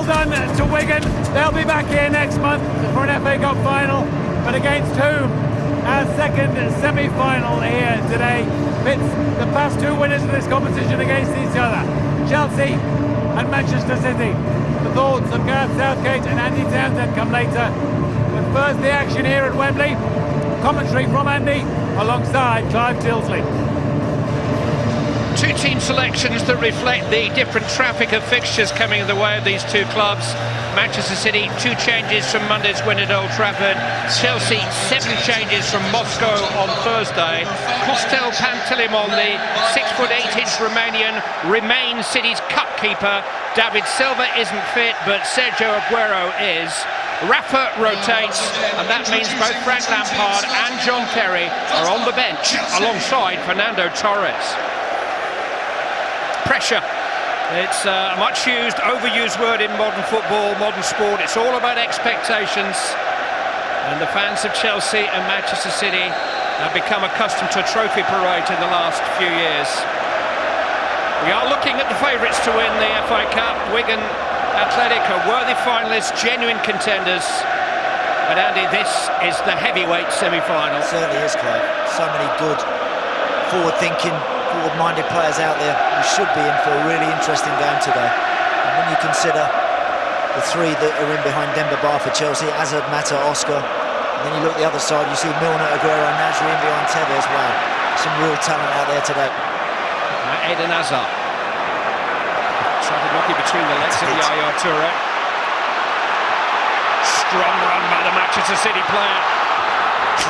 well done to Wigan. They'll be back here next month for an FA Cup final, but against whom? Our second semi-final here today pits the past two winners of this competition against each other, Chelsea and Manchester City. The thoughts of Gareth Southgate and Andy Townsend come later, but first the action here at Wembley. Commentary from Andy alongside Clive Tilsley. Two team selections that reflect the different traffic of fixtures coming in the way of these two clubs. Manchester City, 2 changes from Monday's win at Old Trafford. Chelsea, 7 changes from Moscow on Thursday. Kostel Pantilimon, the 6'8" Romanian, remains City's cup keeper. David Silva isn't fit, but Sergio Aguero is. Rafa rotates, and that means both Frank Lampard and John Terry are on the bench alongside Fernando Torres. Pressure. It's a much used, overused word in modern football, modern sport. It's all about expectations, and the fans of Chelsea and Manchester City have become accustomed to a trophy parade in the last few years. We are looking at the favourites to win the FA Cup. Wigan Athletic are worthy finalists, genuine contenders. But Andy, this is the heavyweight semi-final. It certainly is, Clive. So many good, forward-thinking, forward-minded players out there who should be in for a really interesting game today. And when you consider the 3 that are in behind Demba Ba for Chelsea, Hazard, Mata, Oscar, and then you look at the other side, you see Milner, Aguero, Nasri in behind Tevez. Wow, some real talent out there today. Eden Hazard tried to knock it between the legs of Yaya Toure. Strong run by the Manchester City player,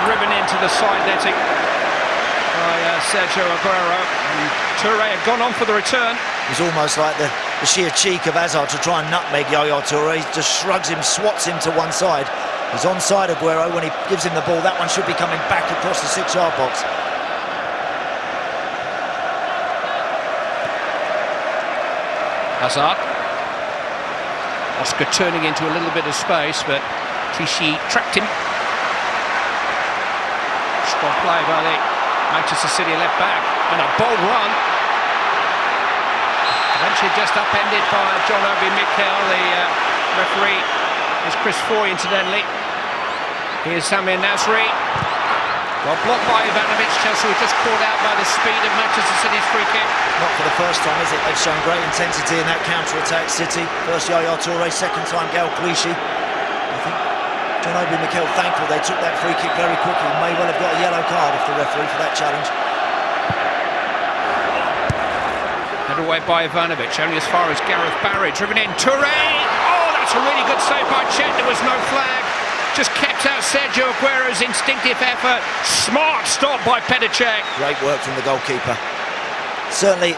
driven into the side netting by Sergio Aguero, and Toure had gone on for the return. It was almost like the sheer cheek of Hazard to try and nutmeg Yaya Toure. He just shrugs him, swats him to one side. He's onside Aguero. When he gives him the ball, that one should be coming back across the 6-yard box. Hazard. Oscar turning into a little bit of space, but Clichy trapped him. Strong play by the Manchester City left back, and a bold run. Eventually just upended by John Obi Mikel. The referee is Chris Foy, incidentally. Here's Samir Nasri. Well, blocked by Ivanovic. Chelsea were just caught out by the speed of Manchester City's free kick. Not for the first time, is it? They've shown great intensity in that counter-attack, City. First Yaya Toure, second time Gal Clichy. I think John Obi Mikel thankful they took that free kick very quickly. May well have got a yellow card if the referee for that challenge. Head away by Ivanovic, only as far as Gareth Barry. Driven in, Toure! Oh, that's a really good save by Chet. There was no flag. Just kept out Sergio Aguero's instinctive effort. Smart stop by Petr Cech. Great work from the goalkeeper. Certainly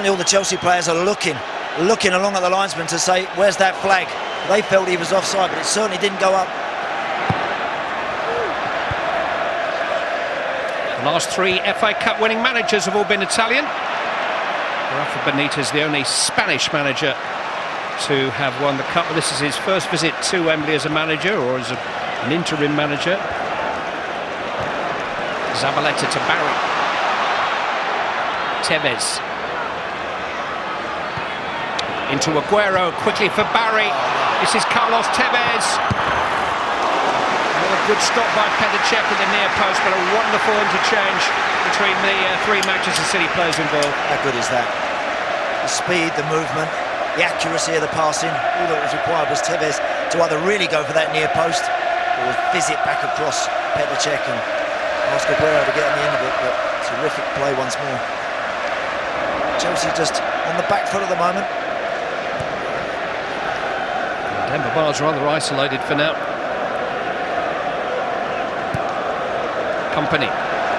all the Chelsea players are looking along at the linesman to say, where's that flag? They felt he was offside, but it certainly didn't go up. The last 3 FA Cup winning managers have all been Italian. Rafa Benitez, the only Spanish manager to have won the Cup. This is his first visit to Wembley as a manager, or as an interim manager. Zabaleta to Barry. Tevez. Into Aguero, quickly for Barry. This is Carlos Tevez. Another good stop by Petr Cech at the near post, but a wonderful interchange between the 3 Manchester City players involved. How good is that? The speed, the movement, the accuracy of the passing. All that was required was Tevez to either really go for that near post or fizz it back across Petr Cech and ask Aguero to get on the end of it. But terrific play once more. Chelsea just on the back foot at the moment. Demba Ba's rather isolated for now. Company.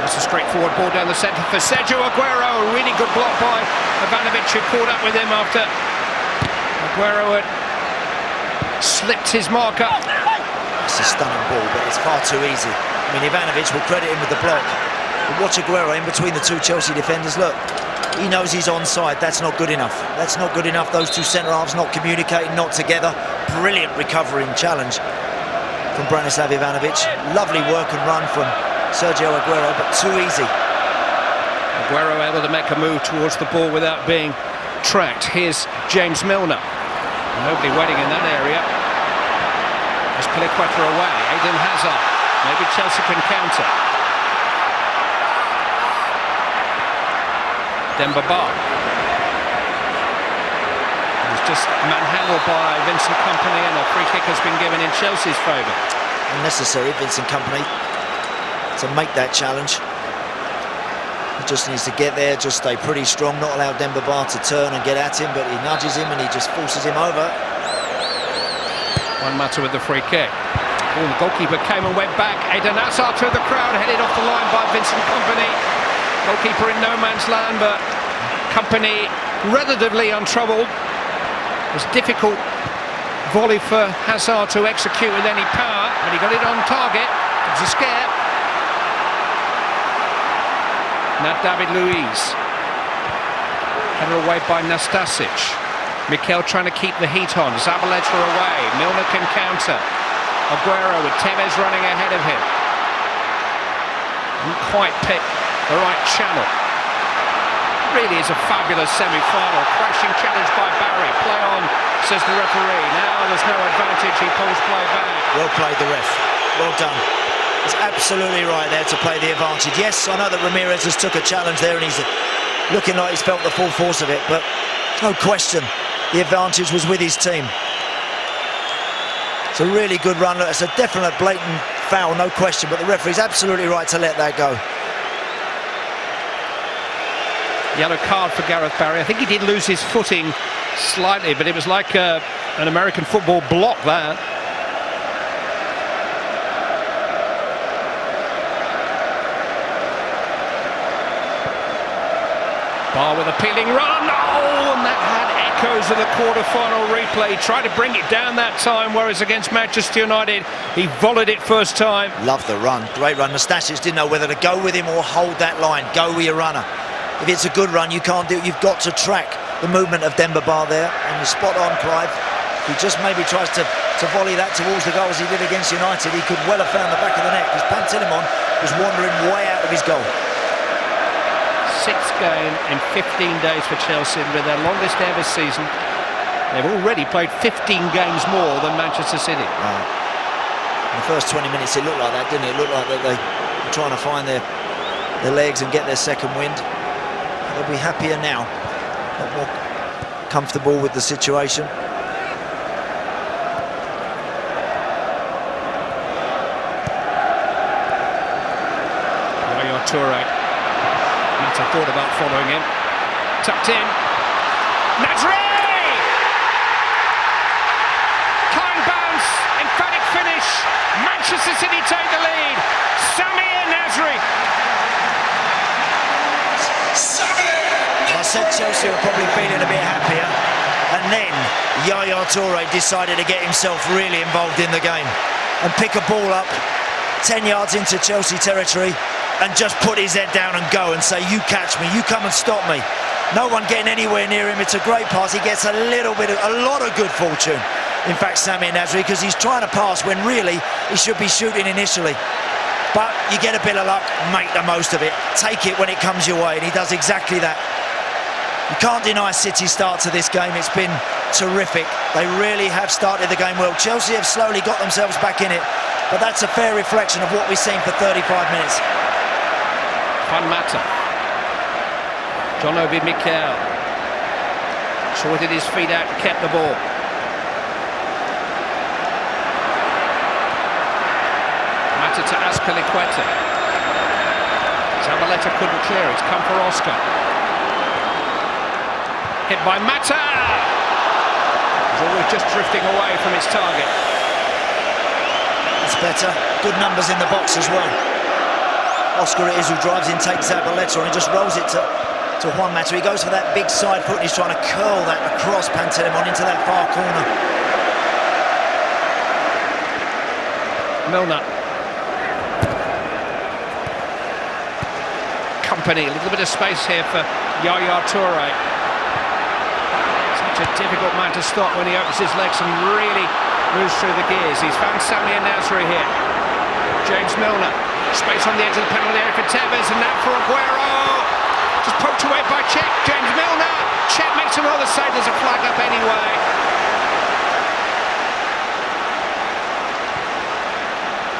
That's a straightforward ball down the centre for Sergio Aguero. A really good block by Ivanovic, who caught up with him after Aguero had slipped his marker. It's a stunning ball, but it's far too easy. I mean, Ivanovic will credit him with the block. But watch Aguero in between the 2 Chelsea defenders. Look, he knows he's onside. That's not good enough. That's not good enough. Those 2 centre-halves not communicating, not together. Brilliant recovery and challenge from Branislav Ivanovic. Lovely work and run from Sergio Aguero, but too easy. Aguero able to make a move towards the ball without being tracked. Here's James Milner. Nobody waiting in that area. As Piliqueta away, Eden Hazard. Maybe Chelsea can counter. Demba Ba. It was just manhandled by Vincent Kompany, and a free kick has been given in Chelsea's favour. Unnecessary, Vincent Kompany, to make that challenge. He just needs to get there, just stay pretty strong, not allow Demba Ba to turn and get at him, but he nudges him and he just forces him over. Juan Mata with the free kick. Oh, the goalkeeper came and went back. Eden Hazard through the crowd, headed off the line by Vincent Kompany. Goalkeeper in no man's land, but Kompany relatively untroubled. It was difficult volley for Hazard to execute with any power, but he got it on target. It was a scare. Now David Luiz. Header away by Nastasic. Mikel trying to keep the heat on. Zabaleta away. Milner can counter. Aguero with Tevez running ahead of him. Didn't quite pick the right channel. Really is a fabulous semi-final. Crashing challenge by Barry. Play on, says the referee. Now there's no advantage. He pulls play back. Well played, the ref. Well done. He's absolutely right there to play the advantage. Yes, I know that Ramirez has took a challenge there and he's looking like he's felt the full force of it, but no question the advantage was with his team. It's a really good run. It's a definite blatant foul, no question, but the referee's absolutely right to let that go. Yellow card for Gareth Barry. I think he did lose his footing slightly, but it was like an American football block that. Bar with a peeling run. Oh, and that had echoes of the quarter-final replay. Tried to bring it down that time, whereas against Manchester United, he volleyed it first time. Love the run. Great run. Nastasic didn't know whether to go with him or hold that line. Go with your runner. If it's a good run, you can't do it. You've got to track the movement of Demba Ba there, and you're spot on, Clive. He just maybe tries to volley that towards the goal as he did against United. He could well have found the back of the net because Pantilimon was wandering way out of his goal. Sixth game in 15 days for Chelsea with their longest ever season. They've already played 15 games more than Manchester City. Wow. In the first 20 minutes it looked like that, didn't it? It looked like that they were trying to find their legs and get their second wind. They'll be happier now, a lot more comfortable with the situation. Yaya Toure. Mata thought about following him. Tucked in. Nasri! Kind bounce, emphatic finish. Manchester City take the lead. Samir Nasri. I said Chelsea were probably feeling a bit happier, and then Yaya Toure decided to get himself really involved in the game and pick a ball up 10 yards into Chelsea territory and just put his head down and go and say, you catch me, you come and stop me. No one getting anywhere near him. It's a great pass. He gets a lot of good fortune, in fact, Samir Nasri, because he's trying to pass when really he should be shooting initially. But you get a bit of luck, make the most of it, take it when it comes your way, and he does exactly that. You can't deny City's start to this game. It's been terrific. They really have started the game well. Chelsea have slowly got themselves back in it, but that's a fair reflection of what we've seen for 35 minutes. Juan Mata. John Obi Mikel. Sorted his feet out and kept the ball. Mata to Azpilicueta. Zabaleta couldn't clear. It's come for Oscar. Hit by Mata. He's always just drifting away from his target. It's better. Good numbers in the box as well. Oscar it is who drives in, takes Zabaleta and just rolls it to Juan Mata. He goes for that big side foot and he's trying to curl that across Pantilimon into that far corner. Milner. Kompany, a little bit of space here for Yaya Toure. Such a difficult man to stop when he opens his legs and really moves through the gears. He's found Samir Nasri here. James Milner. Space on the edge of the penalty area for Tevez, and now for Aguero. Just poked away by Cech. James Milner. Cech makes another save. There's a flag up anyway.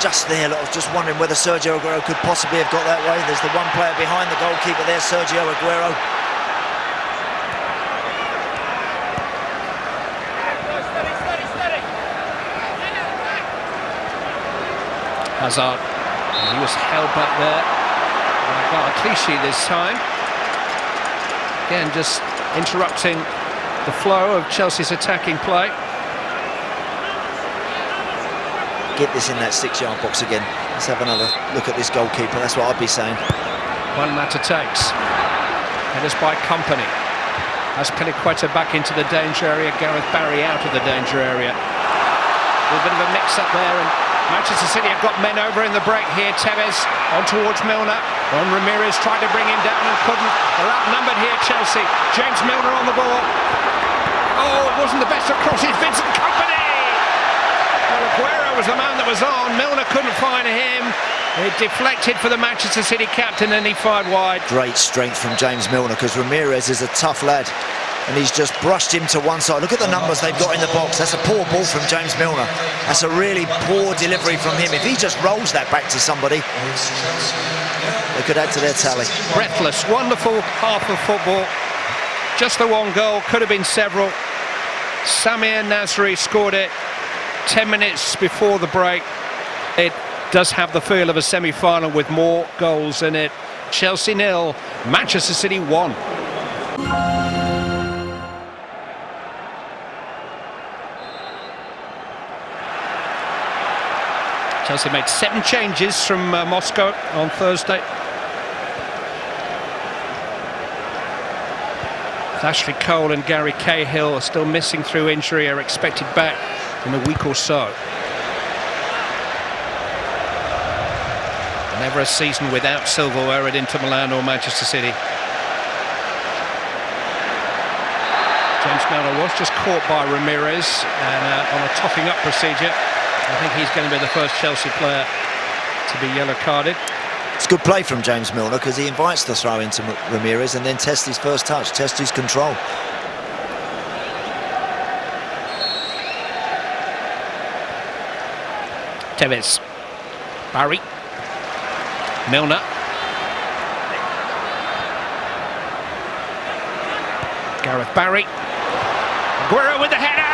just there. Look, I was just wondering whether Sergio Aguero could possibly have got that way. There's the one player behind the goalkeeper there, Sergio Aguero. Hazard, he was held back there by Clichy this time. Again, just interrupting the flow of Chelsea's attacking play. Get this in that 6-yard box again. Let's have another look at this goalkeeper. That's what I'd be saying. One matter takes. Headers by Company. As Piliqueta back into the danger area, Gareth Barry out of the danger area. A little bit of a mix-up there, and Manchester City have got men over in the break here. Tevez on towards Milner. Ramirez tried to bring him down and couldn't. They're outnumbered here, Chelsea. James Milner on the ball. Oh, it wasn't the best of crosses. Vincent Kompany! Well, Aguero was the man that was on. Milner couldn't find him. It deflected for the Manchester City captain and he fired wide. Great strength from James Milner, because Ramirez is a tough lad. And he's just brushed him to one side. Look at the numbers they've got in the box. That's a poor ball from James Milner. That's a really poor delivery from him. If he just rolls that back to somebody, they could add to their tally. Breathless, wonderful half of football. Just the one goal, could have been several. Samir Nasri scored it 10 minutes before the break. It does have the feel of a semi-final with more goals in it. Chelsea 0, Manchester City 1. Chelsea made 7 changes from Moscow on Thursday. Ashley Cole and Gary Cahill are still missing through injury, are expected back in a week or so. Never a season without silverware at Inter Milan or Manchester City. James Milner was just caught by Ramirez and on a topping up procedure. I think he's going to be the first Chelsea player to be yellow carded. It's good play from James Milner, because he invites the throw into Ramirez and then tests his first touch, tests his control. Tevez, Barry, Milner, Gareth Barry, Aguero with the header.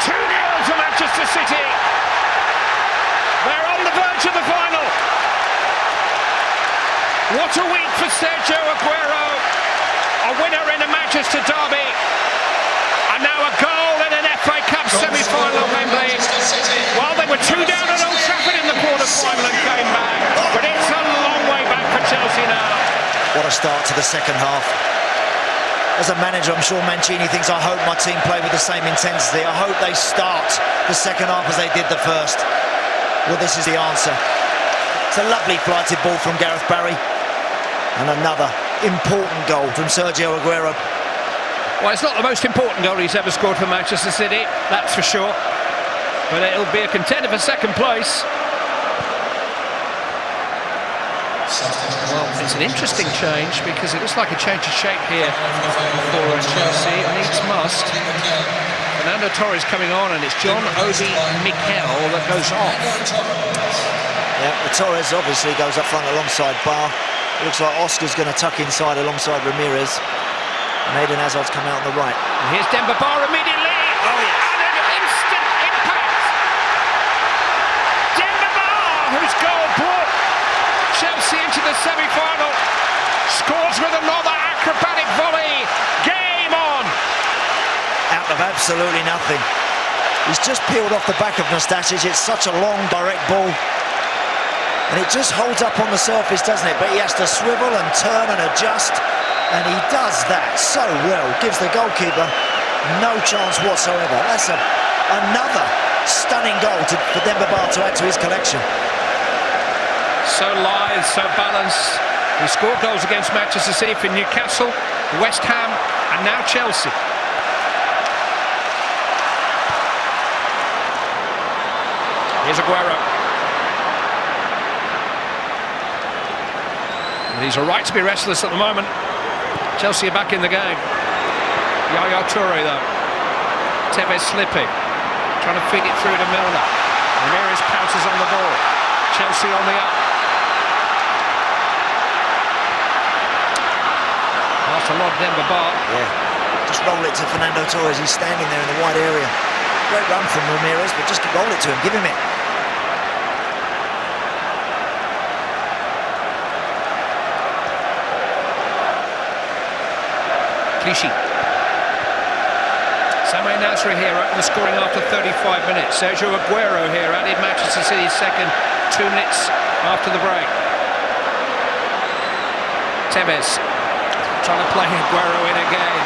2-0 to Manchester City. They're on the verge of the final. What a week for Sergio Aguero, a winner in a Manchester derby, and now a goal in an FA Cup semi-final at Wembley. Well, they were 2 down at Old Trafford in the quarter-final and came back, but it's a long way back for Chelsea now. What a start to the second half. As a manager, I'm sure Mancini thinks, I hope my team play with the same intensity. I hope they start the second half as they did the first. Well, this is the answer. It's a lovely flighted ball from Gareth Barry. And another important goal from Sergio Aguero. Well, it's not the most important goal he's ever scored for Manchester City, that's for sure. But it'll be a contender for second place. Well, it's an interesting change because it looks like a change of shape here for Chelsea. It needs must. Fernando Torres coming on, and it's John Obi Mikel that goes off. Yeah, Torres obviously goes up front alongside Barr. It looks like Oscar's going to tuck inside alongside Ramirez. And Eden Hazard's come out on the right. And here's Demba Ba immediately. Oh, yes. And an instant impact. Demba Ba, whose goal brought Chelsea into the semi-final, scores with another acrobatic volley. Game on. Out of absolutely nothing. He's just peeled off the back of Nastasic. It's such a long, direct ball. And it just holds up on the surface, doesn't it? But he has to swivel and turn and adjust. And he does that so well. Gives the goalkeeper no chance whatsoever. That's another stunning goal for Demba Ba to add to his collection. So lithe, so balanced. He scored goals against Manchester City for Newcastle, West Ham, and now Chelsea. Here's Aguero. And he's a right to be restless at the moment. Chelsea are back in the game. Yaya Toure though. Tevez slipping. trying to feed it through to Milner. Ramirez pounces on the ball. Chelsea on the up. That's a lot, Demba Ba. Yeah, just roll it to Fernando Torres. He's standing there in the wide area. Great run from Ramirez, but just roll it to him. Give him it. Clichy. Samir Nasri here opened the scoring after 35 minutes. Sergio Aguero here added Manchester City's second 2 minutes after the break. Tevez trying to play Aguero in again.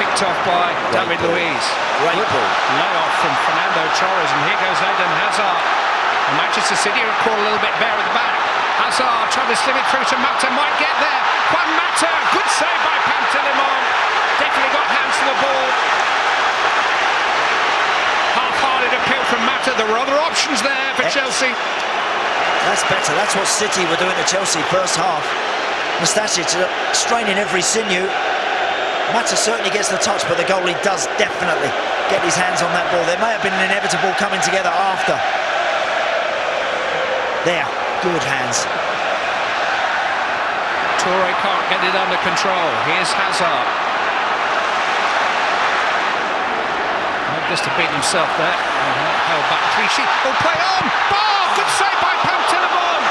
Picked off by David Luiz. Great ball. Layoff from Fernando Torres, and here goes Eden Hazard. And Manchester City are caught a little bit bare at the back. Hazard trying to slip it through to Mata, might get there. Juan Mata, good save by Pantilimon. Definitely got hands to the ball. Half-hearted appeal from Mata. There were other options there for Chelsea. That's better. That's what City were doing to Chelsea first half. Mustasic straining every sinew. Mata certainly gets the touch, but the goalie does definitely get his hands on that ball. There may have been an inevitable coming together after. There, good hands. Toure can't get it under control. Here's Hazard. Just to beat himself there. Held back. Clichy. Oh, play on! Bar! Good save by Pantilimon.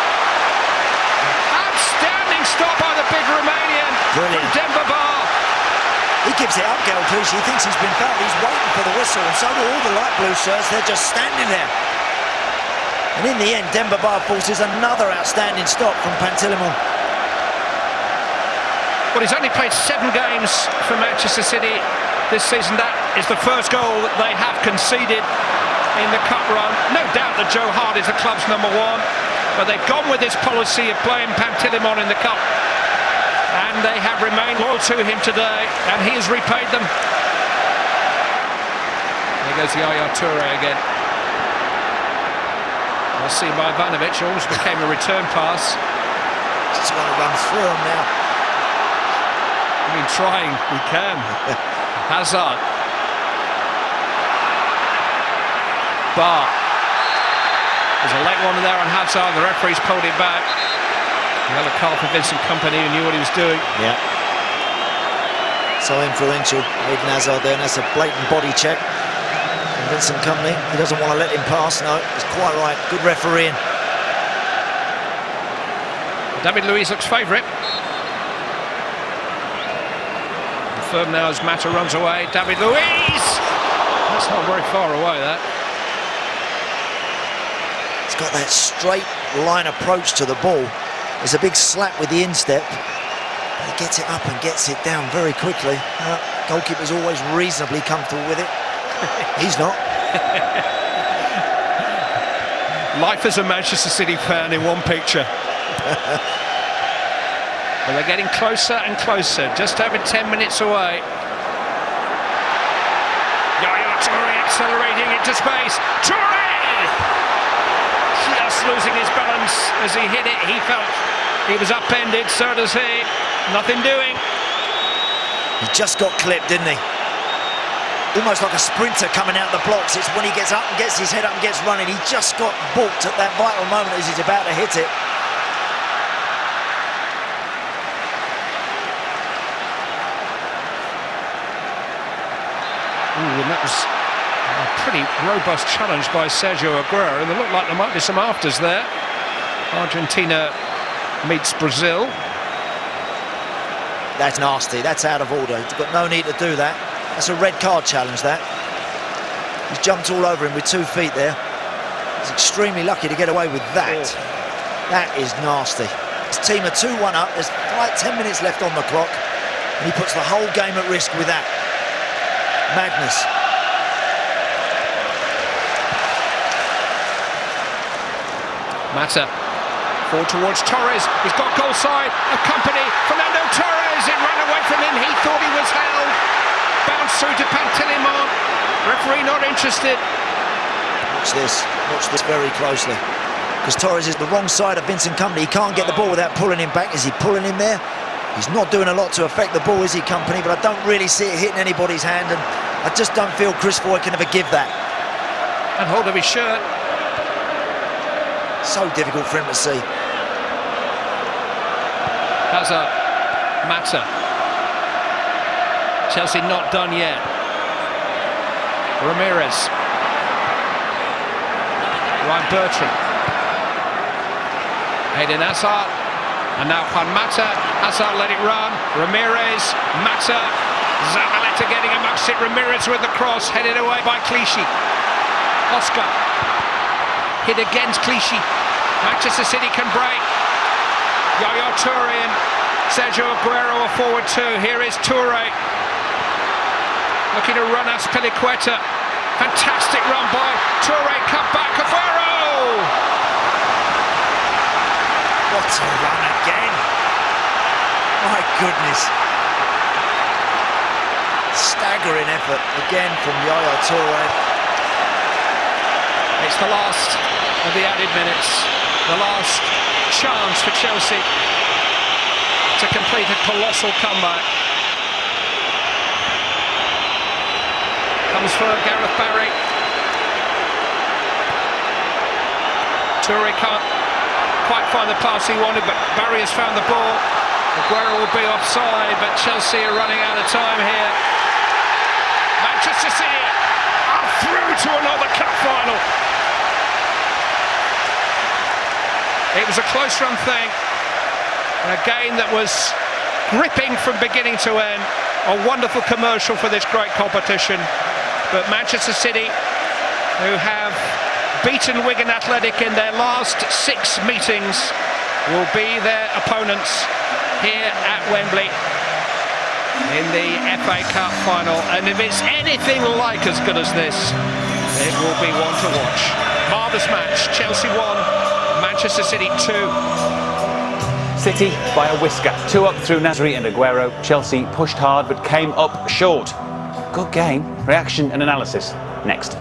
Outstanding stop by the big Romanian. Brilliant. From Demba Ba. He gives it up, Gael Clichy. He thinks he's been fouled. He's waiting for the whistle, and so do all the light blue shirts. They're just standing there. And in the end, Demba Ba forces another outstanding stop from Pantilimon. Well, he's only played 7 games for Manchester City this season. That is the first goal that they have conceded in the cup run. No doubt that Joe Hart is the club's #1, but they've gone with this policy of playing Pantilimon in the cup, and they have remained loyal to him today, and he has repaid them. There goes Yaya Toure again. We'll see by Ivanovic. Almost became a return pass. Just want to run through him now. I mean, trying, he can. Hazard. Bar. There's a late one there on Hazard. The referee's pulled it back. Yellow card for Vincent Kompany, who knew what he was doing. Yeah. So influential, Eden Hazard there, and that's a blatant body check. And Vincent Kompany, he doesn't want to let him pass. No, he's quite right. Good refereeing. David Luiz looks favourite. Confirmed now as Mata runs away. David Luiz! That's not very far away, that. He's got that straight line approach to the ball. There's a big slap with the instep. He gets it up and gets it down very quickly. Goalkeeper's always reasonably comfortable with it. He's not. Life as a Manchester City fan in one picture. But they're getting closer and closer, just over 10 minutes away. Yaya Toure accelerating into space. Toure! Just losing his balance as he hit it. He felt he was upended, so does he. Nothing doing. He just got clipped, didn't he? Almost like a sprinter coming out the blocks. It's when he gets up and gets his head up and gets running. He just got balked at that vital moment as he's about to hit it. Ooh, and that was a pretty robust challenge by Sergio Aguero, and it looked like there might be some afters there. Argentina meets Brazil. That's nasty. That's out of order. He's got no need to do that. That's a red card challenge, that. He's jumped all over him with 2 feet there. He's extremely lucky to get away with that. That is nasty. His team are 2-1 up. There's like 10 minutes left on the clock, and he puts the whole game at risk with that. Madness. Mata forward towards Torres. He's got goal side. A company. Fernando Torres. It ran away from him. He thought he was held. Bounced through to Pantilimon. Referee not interested. Watch this. Watch this very closely. Because Torres is the wrong side of Vincent Kompany. He can't get the ball without pulling him back. Is he pulling him there? He's not doing a lot to affect the ball, is he, Kompany? But I don't really see it hitting anybody's hand, and I just don't feel Chris Foy can ever give that. and hold of his shirt. So difficult for him to see. Hazard, Mata. Chelsea not done yet. Ramirez. Ryan Bertrand. Eden Hazard. And now Juan Mata. Hazard let it run. Ramirez. Mata. Zabaleta getting amongst it. Ramirez with the cross. Headed away by Clichy. Oscar. Hit against Clichy. Manchester City can break. Yaya Toure and Sergio Aguero are forward too. Here is Toure. Looking to run Azpilicueta. Fantastic run by Toure. Cut back. Aguero! What a run again. My goodness. Staggering effort again from Yaya Toure. It's the last of the added minutes. The last chance for Chelsea to complete a colossal comeback. Comes for Gareth Barry. Toure can't quite find the pass he wanted, but Barry has found the ball. Aguero will be offside, but Chelsea are running out of time here. Manchester City are through to another cup final. It was a close-run thing, a game that was gripping from beginning to end. A wonderful commercial for this great competition. But Manchester City, who have beaten Wigan Athletic in their last 6 meetings, will be their opponents here at Wembley in the FA Cup final. And if it's anything like as good as this, it will be one to watch. Marvellous match. Chelsea 1. Manchester City 2. City by a whisker. 2 up through Nasri and Aguero. Chelsea pushed hard but came up short. Good game. Reaction and analysis next.